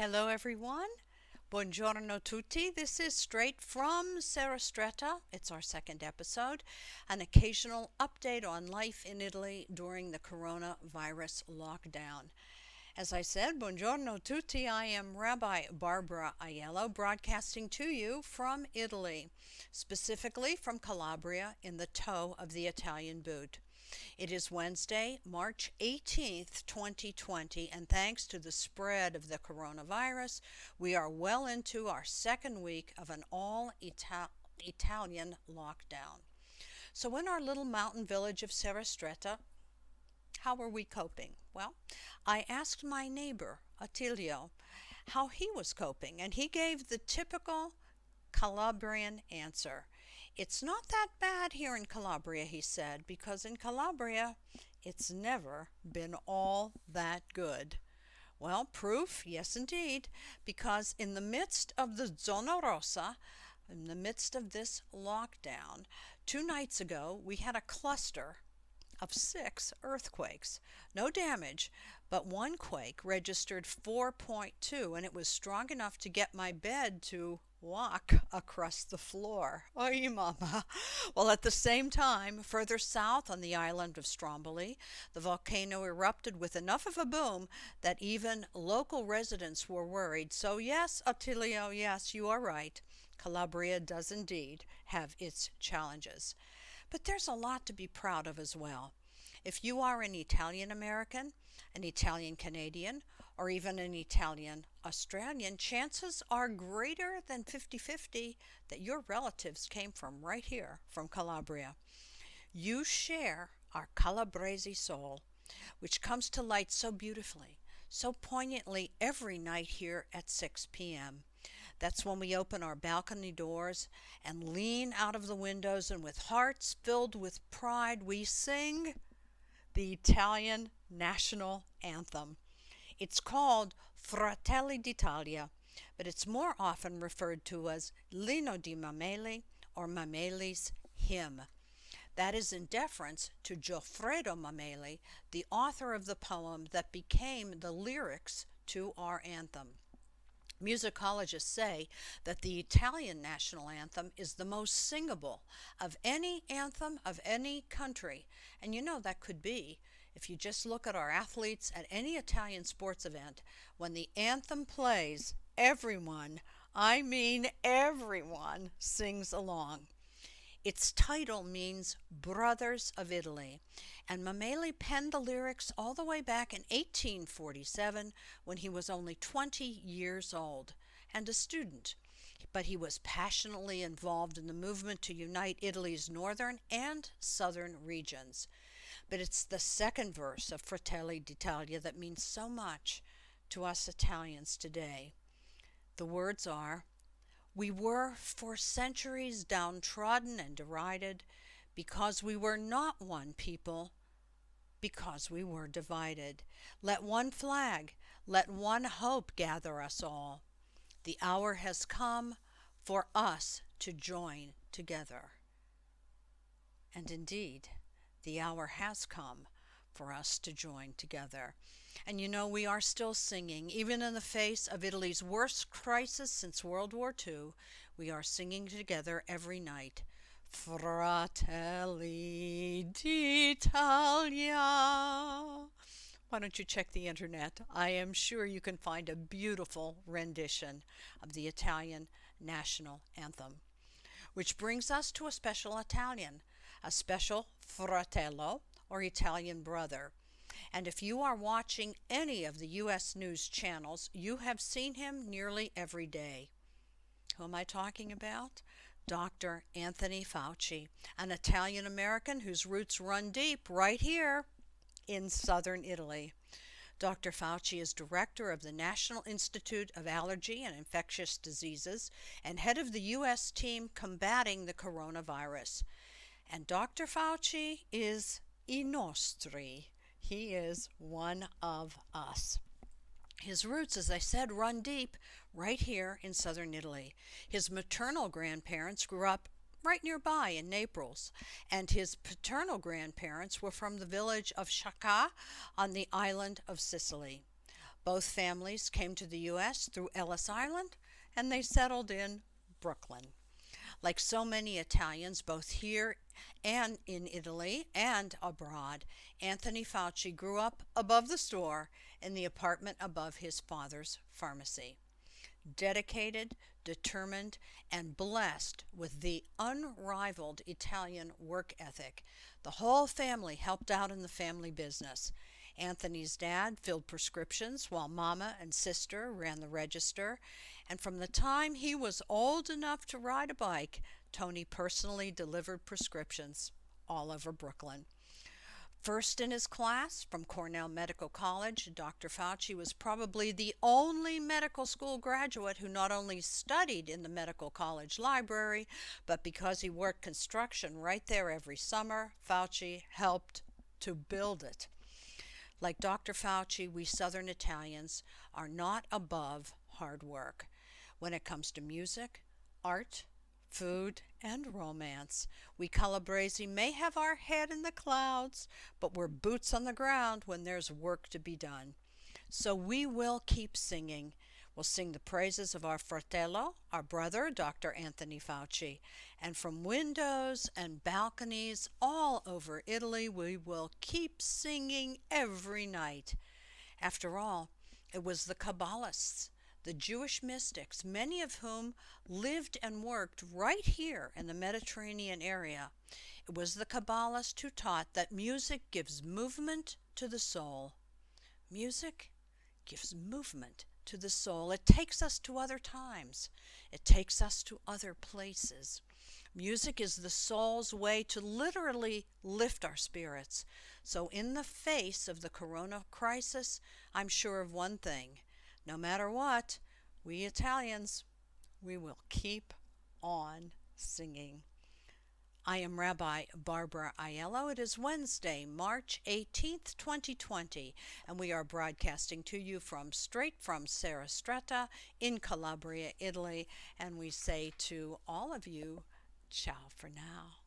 Hello everyone, buongiorno tutti. This is straight from Serrastretta. It's our second episode, an occasional update on life in Italy during the coronavirus lockdown. As I said, buongiorno tutti. I am Rabbi Barbara Aiello, broadcasting to you from Italy, specifically from Calabria in the toe of the Italian boot. It is Wednesday, March 18th, 2020, and thanks to the spread of the coronavirus, we are well into our second week of an all-Italian lockdown. So in our little mountain village of Serrastretta, how are we coping? Well, I asked my neighbor, Attilio, how he was coping, and he gave the typical Calabrian answer. It's not that bad here in Calabria, he said, because in Calabria, it's never been all that good. Well, proof, yes indeed, because in the midst of the Zona Rossa, in the midst of this lockdown, 2 nights ago, we had a cluster of 6 earthquakes. No damage, but one quake registered 4.2, and it was strong enough to get my bed to walk across the floor. Oy mama. Well, at the same time, further south on the island of Stromboli, the volcano erupted with enough of a boom that even local residents were worried. So yes, Attilio, yes, you are right. Calabria does indeed have its challenges. But there's a lot to be proud of as well. If you are an Italian American, an Italian Canadian, or even an Italian Australian, chances are greater than 50-50 that your relatives came from right here, from Calabria. You share our Calabrese soul, which comes to light so beautifully, so poignantly every night here at 6 p.m. That's when we open our balcony doors and lean out of the windows, and with hearts filled with pride, we sing the Italian national anthem. It's called Fratelli d'Italia, but it's more often referred to as l'Inno di Mameli or Mameli's hymn. That is in deference to Goffredo Mameli, the author of the poem that became the lyrics to our anthem. Musicologists say that the Italian national anthem is the most singable of any anthem of any country. And you know that could be if you just look at our athletes at any Italian sports event. When the anthem plays, everyone, I mean everyone, sings along. Its title means Brothers of Italy, and Mameli penned the lyrics all the way back in 1847 when he was only 20 years old and a student. But he was passionately involved in the movement to unite Italy's northern and southern regions. But it's the second verse of Fratelli d'Italia that means so much to us Italians today. The words are, "We were for centuries downtrodden and derided because we were not one people, because we were divided. Let one flag, let one hope gather us all. The hour has come for us to join together." And indeed, the hour has come for us to join together. And you know, we are still singing, even in the face of Italy's worst crisis since World War II. We are singing together every night. Fratelli d'Italia. Why don't you check the internet? I am sure you can find a beautiful rendition of the Italian national anthem. Which brings us to a special Italian, a special fratello, or Italian brother. And if you are watching any of the U.S. news channels, you have seen him nearly every day. Who am I talking about? Dr. Anthony Fauci, an Italian American whose roots run deep right here in southern Italy. Dr. Fauci is director of the National Institute of Allergy and Infectious Diseases and head of the U.S. team combating the coronavirus. And Dr. Fauci is I nostri. He is one of us. His roots, as I said, run deep right here in southern Italy. His maternal grandparents grew up right nearby in Naples, and his paternal grandparents were from the village of Sciacca on the island of Sicily. Both families came to the U.S. through Ellis Island, and they settled in Brooklyn. Like so many Italians, both here and in Italy and abroad, Anthony Fauci grew up above the store in the apartment above his father's pharmacy. Dedicated, determined, and blessed with the unrivaled Italian work ethic, the whole family helped out in the family business. Anthony's dad filled prescriptions while Mama and sister ran the register, and from the time he was old enough to ride a bike, Tony personally delivered prescriptions all over Brooklyn. First in his class from Cornell Medical College, Dr. Fauci was probably the only medical school graduate who not only studied in the medical college library, but because he worked construction right there every summer, Fauci helped to build it. Like Dr. Fauci, we Southern Italians are not above hard work. When it comes to music, art, food, and romance, we Calabresi may have our head in the clouds, but we're boots on the ground when there's work to be done. So we will keep singing. We'll sing the praises of our fratello, our brother, Dr. Anthony Fauci. And from windows and balconies all over Italy, we will keep singing every night. After all, it was the Kabbalists, the Jewish mystics, many of whom lived and worked right here in the Mediterranean area. It was the Kabbalists who taught that music gives movement to the soul. Music gives movement to the soul. It takes us to other times. It takes us to other places. Music is the soul's way to literally lift our spirits. So in the face of the corona crisis, I'm sure of one thing. No matter what, we Italians, we will keep on singing. I am Rabbi Barbara Aiello. It is Wednesday, March 18th, 2020, and we are broadcasting to you straight from Serrastretta in Calabria, Italy, and we say to all of you, ciao for now.